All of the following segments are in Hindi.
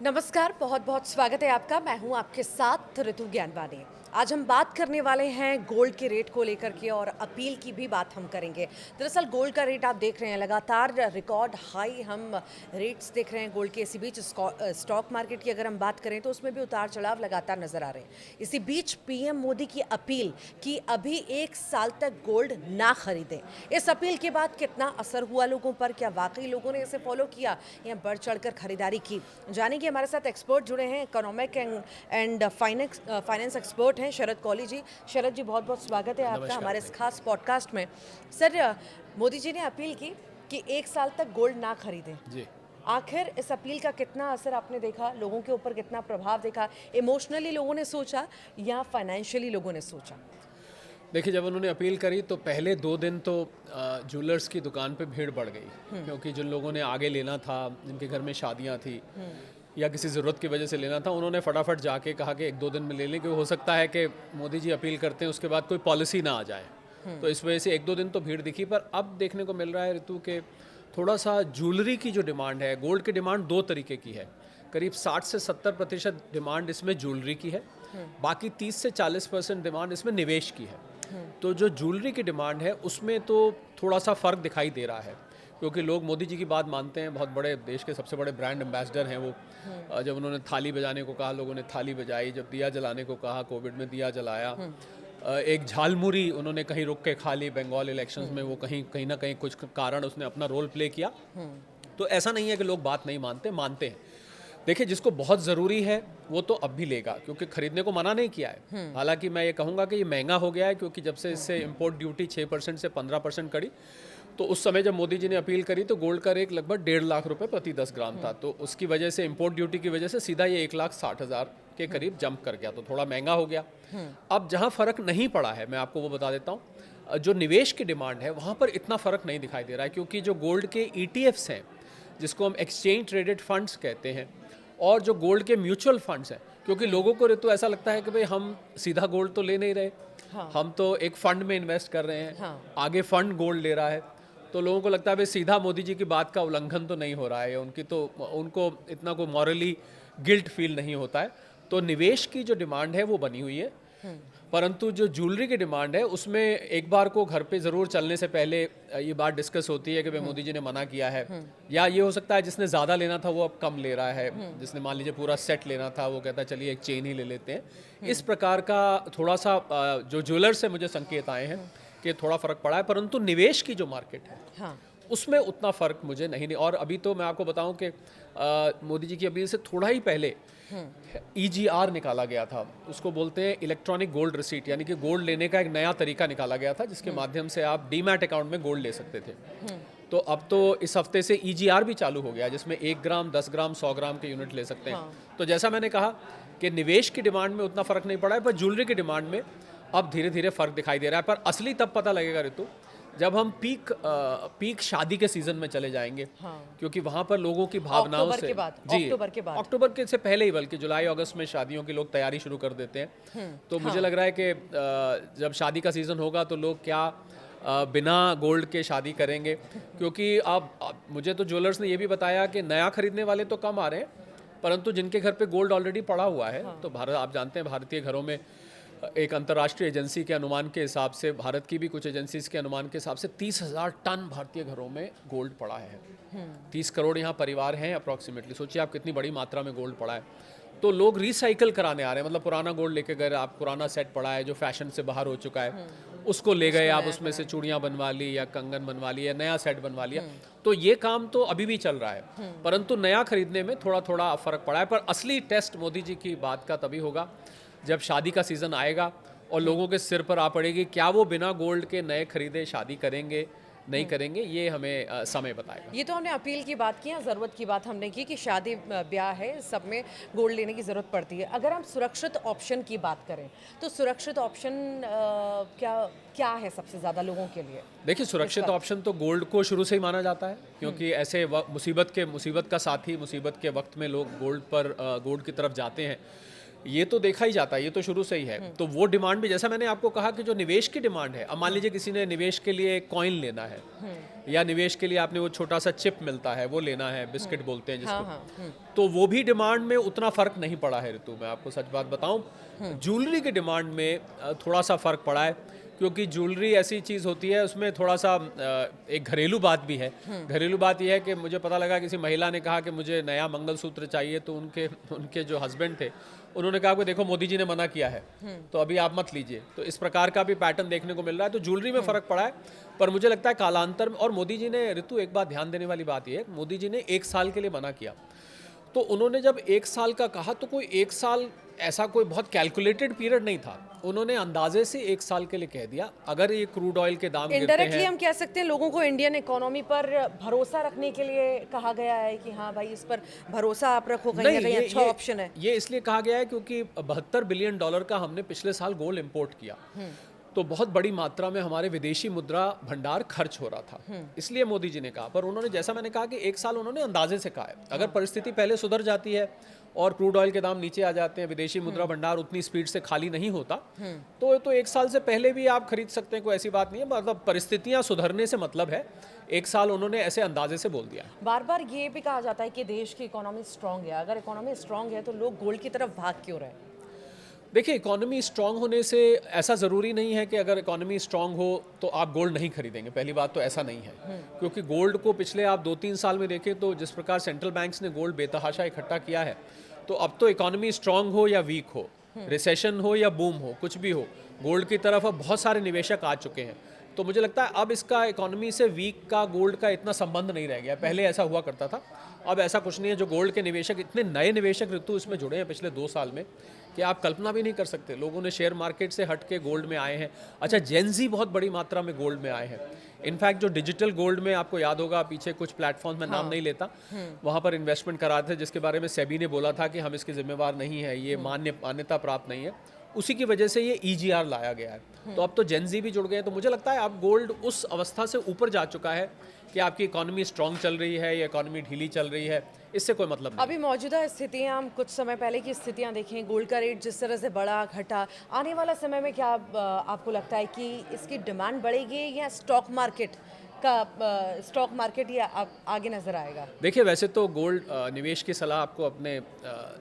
नमस्कार, बहुत बहुत स्वागत है आपका। मैं हूं आपके साथ ऋतु ज्ञानवानी। आज हम बात करने वाले हैं गोल्ड के रेट को लेकर के और अपील की भी बात हम करेंगे। दरअसल गोल्ड का रेट आप देख रहे हैं, लगातार रिकॉर्ड हाई हम रेट्स देख रहे हैं गोल्ड के। इसी बीच स्टॉक मार्केट की अगर हम बात करें तो उसमें भी उतार चढ़ाव लगातार नजर आ रहे हैं। इसी बीच पीएम मोदी की अपील कि अभी 1 साल तक गोल्ड ना खरीदें, इस अपील के बाद कितना असर हुआ लोगों पर? क्या वाकई लोगों ने इसे फॉलो किया या बढ़ चढ़कर खरीदारी की? जानेंगे। हमारे साथ एक्सपर्ट जुड़े हैं, इकोनॉमिक एंड फाइनेंस एक्सपर्ट हैं शरद कौली जी। शरद जी, बहुत बहुत स्वागत है आपका हमारे इस खास पॉडकास्ट में। सर, मोदी जी ने अपील की कि 1 साल तक गोल्ड ना खरीदें जी। आखिर इस अपील का कितना असर आपने देखा, लोगों के ऊपर कितना प्रभाव देखा? इमोशनली लोगों ने सोचा या फाइनेंशियली लोगों ने सोचा? देखिए, जब उन्होंने अपील करी तो पहले 2 दिन तो ज्वेलर्स की दुकान पे भीड़ बढ़ गई, क्योंकि जिन लोगों ने आगे लेना था, जिनके घर में शादियां थी या किसी ज़रूरत की वजह से लेना था, उन्होंने फटाफट जाके कहा कि 1-2 दिन में ले लें, क्योंकि हो सकता है कि मोदी जी अपील करते हैं उसके बाद कोई पॉलिसी ना आ जाए। तो इस वजह से 1-2 दिन तो भीड़ दिखी। पर अब देखने को मिल रहा है ऋतु के थोड़ा सा ज्वेलरी की जो डिमांड है, गोल्ड की डिमांड 2 तरीके की है। करीब 60 से 70% डिमांड इसमें ज्वेलरी की है, बाकी 30 से 40% डिमांड इसमें निवेश की है। तो जो ज्वेलरी की डिमांड है उसमें तो थोड़ा सा फ़र्क दिखाई दे रहा है, क्योंकि लोग मोदी जी की बात मानते हैं। बहुत बड़े, देश के सबसे बड़े ब्रांड एम्बेसडर हैं वो। जब उन्होंने थाली बजाने को कहा, लोगों ने थाली बजाई। जब दिया जलाने को कहा, कोविड में दिया जलाया। एक झालमुरी उन्होंने कहीं रुक के खा ली बंगाल इलेक्शंस में, वो कहीं ना कहीं कुछ कारण उसने अपना रोल प्ले किया। तो ऐसा नहीं है कि लोग बात नहीं मानते, मानते हैं। देखिए, जिसको बहुत ज़रूरी है वो तो अब भी लेगा, क्योंकि खरीदने को मना नहीं किया है। हालांकि मैं ये कहूँगा कि ये महंगा हो गया है, क्योंकि जब से इससे इंपोर्ट ड्यूटी 6% से 15% करी, तो उस समय जब मोदी जी ने अपील करी तो गोल्ड का रेट लगभग 1.5 लाख रुपए प्रति 10 ग्राम था। तो उसकी वजह से, इंपोर्ट ड्यूटी की वजह से सीधा ये 1,60,000 के करीब जंप कर गया, तो थोड़ा महंगा हो गया। अब जहाँ फ़र्क नहीं पड़ा है, मैं आपको वो बता देता हूँ। जो निवेश की डिमांड है वहाँ पर इतना फ़र्क नहीं दिखाई दे रहा है, क्योंकि जो गोल्ड के ETFs हैं, जिसको हम एक्सचेंज ट्रेडेड फंड्स कहते हैं, और जो गोल्ड के म्यूचुअल फंड्स हैं, क्योंकि लोगों को ऋतु ऐसा लगता है कि भाई हम सीधा गोल्ड तो ले नहीं रहे। हाँ। हम तो एक फ़ंड में इन्वेस्ट कर रहे हैं। हाँ। आगे फ़ंड गोल्ड ले रहा है, तो लोगों को लगता है भाई सीधा मोदी जी की बात का उल्लंघन तो नहीं हो रहा है, उनको इतना कोई मॉरली गिल्ट फील नहीं होता है। तो निवेश की जो डिमांड है वो बनी हुई है, परंतु जो ज्वेलरी की डिमांड है उसमें एक बार को घर पे ज़रूर चलने से पहले ये बात डिस्कस होती है कि भाई मोदी जी ने मना किया है, या ये हो सकता है जिसने ज़्यादा लेना था वो अब कम ले रहा है। जिसने मान लीजिए पूरा सेट लेना था वो कहता है चलिए एक चेन ही ले लेते हैं। इस प्रकार का थोड़ा सा जो ज्वेलर से मुझे संकेत आए हैं कि थोड़ा फ़र्क पड़ा है, परंतु निवेश की जो मार्केट है, हाँ, उसमें उतना फ़र्क मुझे नहीं। और अभी तो मैं आपको बताऊं कि मोदी जी की अपील से थोड़ा ही पहले EGR निकाला गया था। उसको बोलते हैं इलेक्ट्रॉनिक गोल्ड रिसीट, यानी कि गोल्ड लेने का एक नया तरीका निकाला गया था, जिसके माध्यम से आप डीमैट अकाउंट में गोल्ड ले सकते थे। तो अब तो इस हफ्ते से EGR भी चालू हो गया, जिसमें 1 ग्राम, 10 ग्राम, 100 ग्राम के यूनिट ले सकते हैं। हाँ। तो जैसा मैंने कहा कि निवेश की डिमांड में उतना फ़र्क नहीं पड़ा है, पर ज्वेलरी की डिमांड में अब धीरे धीरे फ़र्क दिखाई दे रहा है। पर असली तब पता लगेगा ऋतु, जब हम पीक शादी के सीजन में चले जाएंगे। हाँ। क्योंकि वहाँ पर लोगों की भावनाओं से अक्टूबर के से पहले ही, बल्कि जुलाई अगस्त में शादियों की लोग तैयारी शुरू कर देते हैं। तो मुझे लग रहा है कि जब शादी का सीज़न होगा तो लोग क्या बिना गोल्ड के शादी करेंगे, क्योंकि अब मुझे तो ज्वेलर्स ने ये भी बताया कि नया खरीदने वाले तो कम आ रहे हैं, परंतु जिनके घर पे गोल्ड ऑलरेडी पड़ा हुआ है। हाँ। तो भारत, आप जानते हैं, भारतीय घरों में एक अंतर्राष्ट्रीय एजेंसी के अनुमान के हिसाब से, भारत की भी कुछ एजेंसीज के अनुमान के हिसाब से 30,000 टन भारतीय घरों में गोल्ड पड़ा है। 30 करोड़ यहाँ परिवार हैं अप्रॉक्सीमेटली। सोचिए आप कितनी बड़ी मात्रा में गोल्ड पड़ा है। तो लोग रिसाइकल कराने आ रहे हैं, मतलब पुराना गोल्ड लेके गए, आप पुराना सेट पड़ा है जो फैशन से बाहर हो चुका है, उसको ले गए आप, उसमें से चूड़ियाँ बनवा ली या कंगन बनवा ली या नया सेट बनवा लिया। तो ये काम तो अभी भी चल रहा है, परंतु नया खरीदने में थोड़ा थोड़ा फ़र्क पड़ा है। पर असली टेस्ट मोदी जी की बात का तभी होगा जब शादी का सीज़न आएगा और लोगों के सिर पर आ पड़ेगी, क्या वो बिना गोल्ड के नए खरीदे शादी करेंगे, नहीं करेंगे, ये हमें समय बताएगा। ये तो हमने अपील की बात की, ज़रूरत की बात हमने की कि शादी ब्याह है, सब में गोल्ड लेने की ज़रूरत पड़ती है। अगर हम सुरक्षित ऑप्शन की बात करें तो सुरक्षित ऑप्शन क्या है सबसे ज़्यादा लोगों के लिए? देखिए, सुरक्षित ऑप्शन तो गोल्ड को शुरू से ही माना जाता है, क्योंकि ऐसे मुसीबत का साथी, मुसीबत के वक्त में लोग गोल्ड की तरफ जाते हैं। ये तो देखा ही जाता है, ये तो शुरू से ही है। तो वो डिमांड भी, जैसा मैंने आपको कहा कि जो निवेश की डिमांड है, अब मान लीजिए किसी ने निवेश के लिए कॉइन लेना है, या निवेश के लिए आपने वो छोटा सा चिप मिलता है वो लेना है, बिस्किट बोलते हैं जिसको, तो वो भी डिमांड में उतना फर्क नहीं पड़ा है ऋतु। मैं आपको सच बात बताऊं, ज्वेलरी की डिमांड में थोड़ा सा फर्क पड़ा है, क्योंकि ज्वेलरी ऐसी चीज़ होती है, उसमें थोड़ा सा एक घरेलू बात भी है। घरेलू बात यह है कि मुझे पता लगा किसी महिला ने कहा कि मुझे नया मंगलसूत्र चाहिए, तो उनके जो हस्बैंड थे उन्होंने कहा कि देखो मोदी जी ने मना किया है, तो अभी आप मत लीजिए। तो इस प्रकार का भी पैटर्न देखने को मिल रहा है। तो ज्वेलरी में फ़र्क पड़ा है, पर मुझे लगता है कालांतर में, और मोदी जी ने, ऋतु एक बात ध्यान देने वाली बात यह है, मोदी जी ने 1 साल के लिए मना किया। तो उन्होंने जब 1 साल का कहा तो कोई 1 साल ऐसा कोई बहुत कैलकुलेटेड पीरियड नहीं था, उन्होंने अंदाजे से 1 साल के लिए कह दिया। अगर ये क्रूड ऑयल के दाम गिरते इनडायरेक्टली हैं, हम कह सकते हैं लोगों को इंडियन इकोनॉमी पर भरोसा रखने के लिए कहा गया है कि हाँ भाई इस पर भरोसा आप रखो, कहीं ना कहीं अच्छा ऑप्शन है। ये इसलिए कहा गया है क्योंकि $72 बिलियन का हमने पिछले साल गोल्ड इंपोर्ट किया, तो बहुत बड़ी मात्रा में हमारे विदेशी मुद्रा भंडार खर्च हो रहा था, इसलिए मोदी जी ने कहा। पर उन्होंने, जैसा मैंने कहा कि 1 साल उन्होंने अंदाजे से कहा है। अगर परिस्थिति पहले सुधर जाती है और क्रूड ऑयल के दाम नीचे आ जाते हैं, विदेशी मुद्रा भंडार उतनी स्पीड से खाली नहीं होता, तो 1 साल से पहले भी आप खरीद सकते हैं, कोई ऐसी बात नहीं है। मतलब परिस्थितियां सुधरने से मतलब है, 1 साल उन्होंने ऐसे अंदाजे से बोल दिया। बार बार ये भी कहा जाता है कि देश की इकोनॉमी स्ट्रांग है, अगर इकोनॉमी स्ट्रांग है तो लोग गोल्ड की तरफ भाग क्यों रहे? देखिए, इकोनॉमी स्ट्रांग होने से ऐसा ज़रूरी नहीं है कि अगर इकोनॉमी स्ट्रांग हो तो आप गोल्ड नहीं खरीदेंगे। पहली बात तो ऐसा नहीं है, क्योंकि गोल्ड को पिछले आप 2-3 साल में देखें तो जिस प्रकार सेंट्रल बैंक्स ने गोल्ड बेतहाशा इकट्ठा किया है, तो अब तो इकोनॉमी स्ट्रांग हो या वीक हो, रिसेशन हो या बूम हो, कुछ भी हो, गोल्ड की तरफ अब बहुत सारे निवेशक आ चुके हैं। तो मुझे लगता है अब इसका इकोनॉमी से वीक का गोल्ड का इतना संबंध नहीं रह गया। पहले ऐसा हुआ करता था, अब ऐसा कुछ नहीं है। जो गोल्ड के निवेशक, इतने नए निवेशक ऋतु इसमें जुड़े हैं पिछले 2 साल में कि आप कल्पना भी नहीं कर सकते। लोगों ने शेयर मार्केट से हट के गोल्ड में आए हैं। अच्छा, जेनजी बहुत बड़ी मात्रा में गोल्ड में आए हैं। इनफैक्ट जो डिजिटल गोल्ड में, आपको याद होगा पीछे कुछ प्लेटफॉर्म में नाम नहीं लेता, वहाँ पर इन्वेस्टमेंट करा थे, जिसके बारे में सेबी ने बोला था कि हम इसके जिम्मेवार नहीं है, ये मान्यता प्राप्त नहीं है। उसी की वजह से ये EGR लाया गया है। तो अब तो जेनजी भी जुड़ गए हैं। तो मुझे लगता है अब गोल्ड उस अवस्था से ऊपर जा चुका है कि आपकी इकोनॉमी स्ट्रांग चल रही है या इकोनॉमी ढीली चल रही है, इससे कोई मतलब नहीं। अभी मौजूदा स्थितियां, हम कुछ समय पहले की स्थितियां देखें, गोल्ड का रेट जिस तरह से बढ़ा घटा, आने वाला समय में क्या आपको लगता है कि इसकी डिमांड बढ़ेगी या स्टॉक मार्केट या आगे नजर आएगा? देखिए, वैसे तो गोल्ड निवेश की सलाह आपको अपने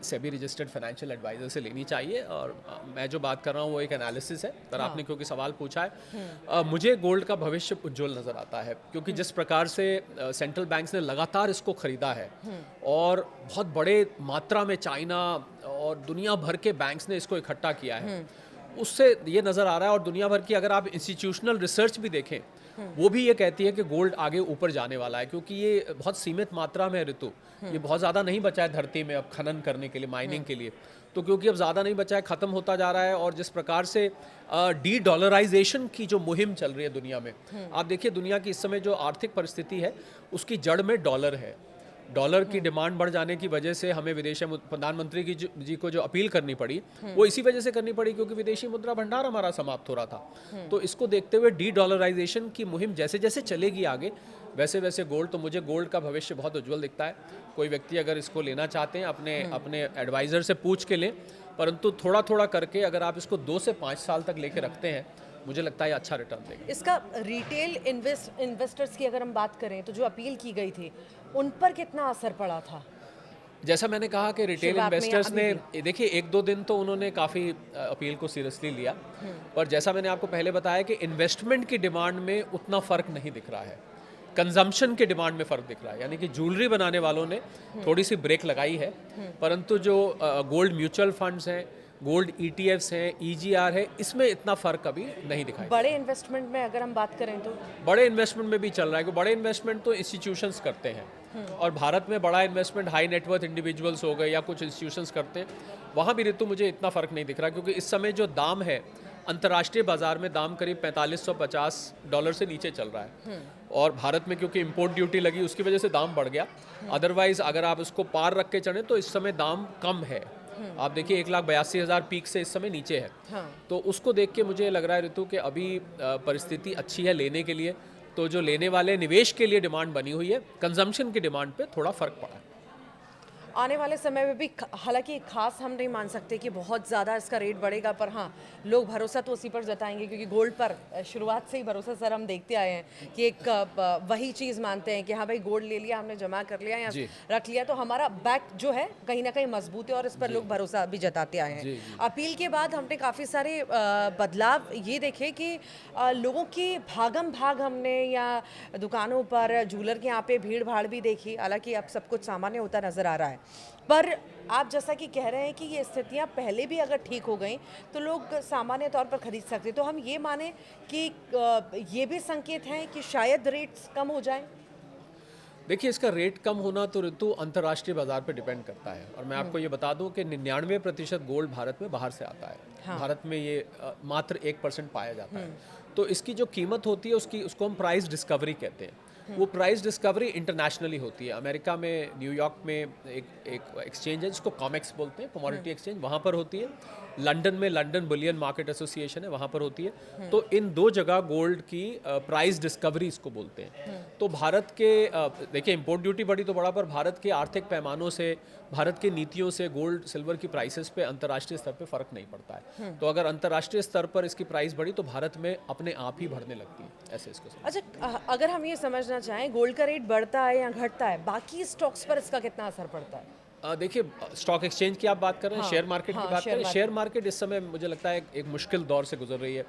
सेबी रजिस्टर्ड फाइनेंशियल एडवाइजर से लेनी चाहिए, और मैं जो बात कर रहा हूँ वो एक एनालिसिस है। पर आपने क्योंकि सवाल पूछा है, मुझे गोल्ड का भविष्य उज्जवल नज़र आता है, क्योंकि जिस प्रकार से सेंट्रल बैंक्स ने लगातार इसको खरीदा है, और बहुत बड़े मात्रा में चाइना और दुनिया भर के बैंक्स ने इसको इकट्ठा किया है, उससे ये नज़र आ रहा है। और दुनिया भर की अगर आप इंस्टीट्यूशनल रिसर्च भी देखें, वो भी ये कहती है कि गोल्ड आगे ऊपर जाने वाला है, क्योंकि ये बहुत सीमित मात्रा में है ऋतु, ये बहुत ज़्यादा नहीं बचा है धरती में अब खनन करने के लिए, माइनिंग के लिए। तो क्योंकि अब ज़्यादा नहीं बचा है, ख़त्म होता जा रहा है, और जिस प्रकार से डी डॉलराइजेशन की जो मुहिम चल रही है दुनिया में, आप देखिए दुनिया की इस समय जो आर्थिक परिस्थिति है उसकी जड़ में डॉलर है। डॉलर की डिमांड बढ़ जाने की वजह से हमें विदेशी प्रधानमंत्री जी को जो अपील करनी पड़ी, वो इसी वजह से करनी पड़ी क्योंकि विदेशी मुद्रा भंडार हमारा समाप्त हो रहा था। तो इसको देखते हुए डी डॉलराइजेशन की मुहिम जैसे जैसे चलेगी आगे, वैसे वैसे गोल्ड, तो मुझे गोल्ड का भविष्य बहुत उज्जवल दिखता है। कोई व्यक्ति अगर इसको लेना चाहते हैं अपने एडवाइज़र से पूछ के लें, परंतु थोड़ा थोड़ा करके अगर आप इसको 2 से 5 साल तक लेके रखते हैं, मुझे लगता है अच्छा रिटर्न देगा। इसका रिटेल इन्वेस्टर्स की अगर हम बात करें तो जो अपील की गई थी उन पर कितना असर पड़ा था? जैसा मैंने कहा कि रिटेल इन्वेस्टर्स ने, देखिए 1-2 दिन तो उन्होंने काफ़ी अपील को सीरियसली लिया, पर जैसा मैंने आपको पहले बताया कि इन्वेस्टमेंट की डिमांड में उतना फ़र्क नहीं दिख रहा है, कंजम्पशन के डिमांड में फ़र्क दिख रहा है। यानी कि ज्वेलरी बनाने वालों ने थोड़ी सी ब्रेक लगाई है, परंतु जो गोल्ड म्यूचुअल फंड्स हैं, गोल्ड ETFs हैं, EGR है, इसमें इतना फ़र्क अभी नहीं दिखाई। बड़े इन्वेस्टमेंट में अगर हम बात करें तो बड़े इन्वेस्टमेंट में भी चल रहा है, बड़े इन्वेस्टमेंट तो इंस्टीट्यूशंस करते हैं, और भारत में बड़ा इन्वेस्टमेंट हाई नेटवर्थ इंडिविजुअल्स हो गए या कुछ इंस्टीट्यूशंस करते हैं, वहाँ भी ऋतु मुझे इतना फ़र्क नहीं दिख रहा, क्योंकि इस समय जो दाम है अंतर्राष्ट्रीय बाजार में, दाम करीब $4550 से नीचे चल रहा है, और भारत में क्योंकि इंपोर्ट ड्यूटी लगी उसकी वजह से दाम बढ़ गया। अदरवाइज अगर आप इसको पार रख के चढ़ें तो इस समय दाम कम है। आप देखिए 1,82,000 पीक से इस समय नीचे है। तो उसको देख के मुझे लग रहा है ऋतु कि अभी परिस्थिति अच्छी है लेने के लिए। तो जो लेने वाले निवेश के लिए डिमांड बनी हुई है, कंजम्पशन की डिमांड पे थोड़ा फर्क पड़ा है। आने वाले समय में भी हालांकि खास हम नहीं मान सकते कि बहुत ज़्यादा इसका रेट बढ़ेगा, पर हाँ लोग भरोसा तो उसी पर जताएंगे क्योंकि गोल्ड पर शुरुआत से ही भरोसा सर हम देखते आए हैं कि एक वही चीज़ मानते हैं कि हाँ भाई गोल्ड ले लिया हमने, जमा कर लिया या जी। रख लिया तो हमारा बैक जो है कहीं ना कहीं मजबूत है और इस पर लोग भरोसा भी जताते आए हैं। अपील के बाद हमने काफ़ी सारे बदलाव ये देखे कि लोगों की भागम भाग हमने या दुकानों पर ज्वेलर के यहाँ पे भीड़ भाड़ भी देखी। हालांकि अब सब कुछ सामान्य होता नजर आ रहा है, पर आप जैसा कि कह रहे हैं कि ये स्थितियां पहले भी अगर ठीक हो गई तो लोग सामान्य तौर पर खरीद सकते, तो हम ये माने कि ये भी संकेत हैं कि शायद रेट्स कम हो जाएं। देखिए, इसका रेट कम होना तो ऋतु अंतर्राष्ट्रीय बाजार पे डिपेंड करता है। और मैं आपको ये बता दूं कि 99% गोल्ड भारत में बाहर से आता है। हाँ। भारत में ये मात्र 1% पाया जाता है। तो इसकी जो कीमत होती है उसको हम प्राइस डिस्कवरी कहते हैं। वो प्राइस डिस्कवरी इंटरनेशनली होती है। अमेरिका में न्यूयॉर्क में एक एक्सचेंज है जिसको कॉमेक्स बोलते हैं, कमोडिटी एक्सचेंज, वहाँ पर होती है। लंदन में लंदन बुलियन मार्केट एसोसिएशन है, वहाँ पर होती है। तो इन दो जगह गोल्ड की प्राइस डिस्कवरी इसको बोलते हैं। तो भारत के देखिए, इंपोर्ट ड्यूटी बढ़ी तो बड़ा, पर भारत के आर्थिक पैमानों से, भारत की नीतियों से गोल्ड सिल्वर की प्राइसेस पे अंतर्राष्ट्रीय स्तर पे फर्क नहीं पड़ता है। तो अगर अंतर्राष्ट्रीय स्तर पर इसकी प्राइस बढ़ी तो भारत में अपने आप ही बढ़ने लगती है, ऐसे इसको समझ। अच्छा, अगर हम ये समझना चाहें गोल्ड का रेट बढ़ता है या घटता है, बाकी स्टॉक्स पर इसका कितना असर पड़ता है? देखिए, स्टॉक एक्सचेंज की आप बात कर रहे हैं, हाँ, शेयर मार्केट की बात कर रहे हैं। शेयर मार्केट इस समय मुझे लगता है एक मुश्किल दौर से गुजर रही है,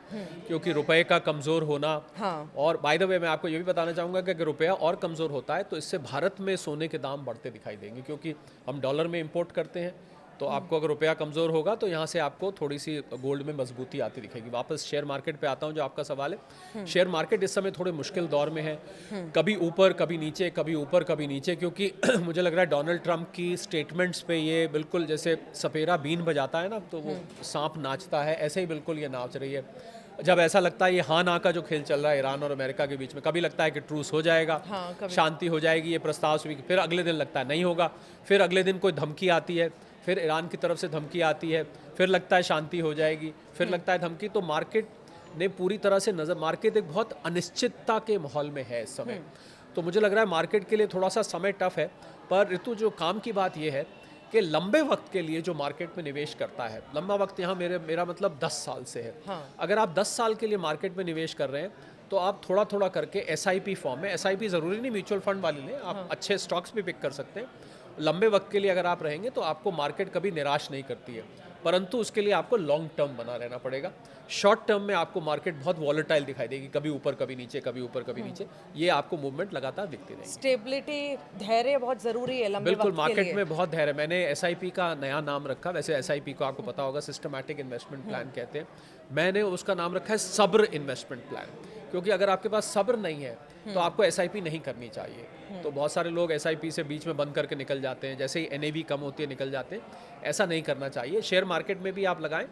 क्योंकि रुपए का कमज़ोर होना। हाँ। और बाय द वे मैं आपको ये भी बताना चाहूँगा कि अगर रुपया और कमज़ोर होता है तो इससे भारत में सोने के दाम बढ़ते दिखाई देंगे, क्योंकि हम डॉलर में इंपोर्ट करते हैं। तो आपको अगर रुपया कमज़ोर होगा तो यहाँ से आपको थोड़ी सी गोल्ड में मजबूती आती दिखेगी। वापस शेयर मार्केट पे आता हूँ, जो आपका सवाल है। शेयर मार्केट इस समय थोड़े मुश्किल दौर में है, कभी ऊपर कभी नीचे, कभी ऊपर कभी नीचे, क्योंकि मुझे लग रहा है डोनाल्ड ट्रंप की स्टेटमेंट्स पे ये बिल्कुल जैसे सपेरा बीन बजाता है ना, तो वो सांप नाचता है, ऐसे ही बिल्कुल ये नाच रही है। जब ऐसा लगता है ये हाँ ना का जो खेल चल रहा है ईरान और अमेरिका के बीच में, कभी लगता है कि ट्रूस हो जाएगा, शांति हो जाएगी, ये प्रस्ताव स्वीकार, फिर अगले दिन लगता है नहीं होगा, फिर अगले दिन कोई धमकी आती है, फिर ईरान की तरफ से धमकी आती है, फिर लगता है शांति हो जाएगी, फिर लगता है धमकी। तो मार्केट ने पूरी तरह से मार्केट एक बहुत अनिश्चितता के माहौल में है इस समय। तो मुझे लग रहा है मार्केट के लिए थोड़ा सा समय टफ है। पर ऋतु, जो काम की बात यह है कि लंबे वक्त के लिए जो मार्केट में निवेश करता है, लंबा वक्त यहाँ मेरा मतलब 10 साल से है। हाँ। अगर आप 10 साल के लिए मार्केट में निवेश कर रहे हैं तो आप थोड़ा थोड़ा करके SIP फॉर्म में, SIP ज़रूरी नहीं म्यूचुअल फंड वाली लें, आप अच्छे स्टॉक्स भी पिक कर सकते हैं। लंबे वक्त के लिए अगर आप रहेंगे तो आपको मार्केट कभी निराश नहीं करती है, परंतु उसके लिए आपको लॉन्ग टर्म बना रहना पड़ेगा। शॉर्ट टर्म में आपको मार्केट बहुत वॉलेटाइल दिखाई देगी, कभी ऊपर कभी नीचे, कभी ऊपर कभी नीचे, ये आपको मूवमेंट लगातार दिखती रहेगी। स्टेबिलिटी, धैर्य बहुत जरूरी है लंबे बिल्कुल, वक्त के मार्केट लिए। में बहुत धैर्य। मैंने SIP का नया नाम रखा, वैसे SIP को आपको पता होगा सिस्टमैटिक इन्वेस्टमेंट प्लान कहते हैं, मैंने उसका नाम रखा है सब्र इन्वेस्टमेंट प्लान, क्योंकि अगर आपके पास सब्र नहीं है तो आपको SIP नहीं करनी चाहिए। तो बहुत सारे लोग SIP से बीच में बंद करके निकल जाते हैं, जैसे ही NAV कम होती है निकल जाते हैं। ऐसा नहीं करना चाहिए। शेयर मार्केट में भी आप लगाएं,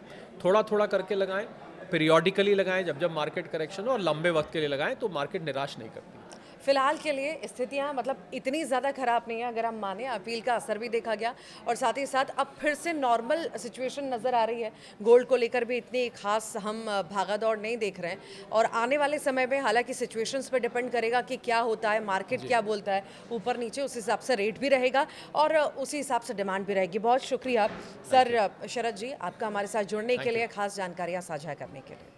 थोड़ा थोड़ा करके लगाएं, पीरियोडिकली लगाएं, जब जब मार्केट करेक्शन हो, और लंबे वक्त के लिए लगाएं, तो मार्केट निराश नहीं करती। फिलहाल के लिए स्थितियां मतलब इतनी ज़्यादा ख़राब नहीं है, अगर हम माने अपील का असर भी देखा गया और साथ ही साथ अब फिर से नॉर्मल सिचुएशन नज़र आ रही है। गोल्ड को लेकर भी इतनी खास हम भागा दौड़ नहीं देख रहे हैं और आने वाले समय में हालांकि सिचुएशंस पे डिपेंड करेगा कि क्या होता है, मार्केट क्या बोलता है, ऊपर नीचे, उस हिसाब से रेट भी रहेगा और उसी हिसाब से डिमांड भी रहेगी। बहुत शुक्रिया सर शरद जी आपका हमारे साथ जुड़ने के लिए, खास जानकारियाँ साझा करने के लिए।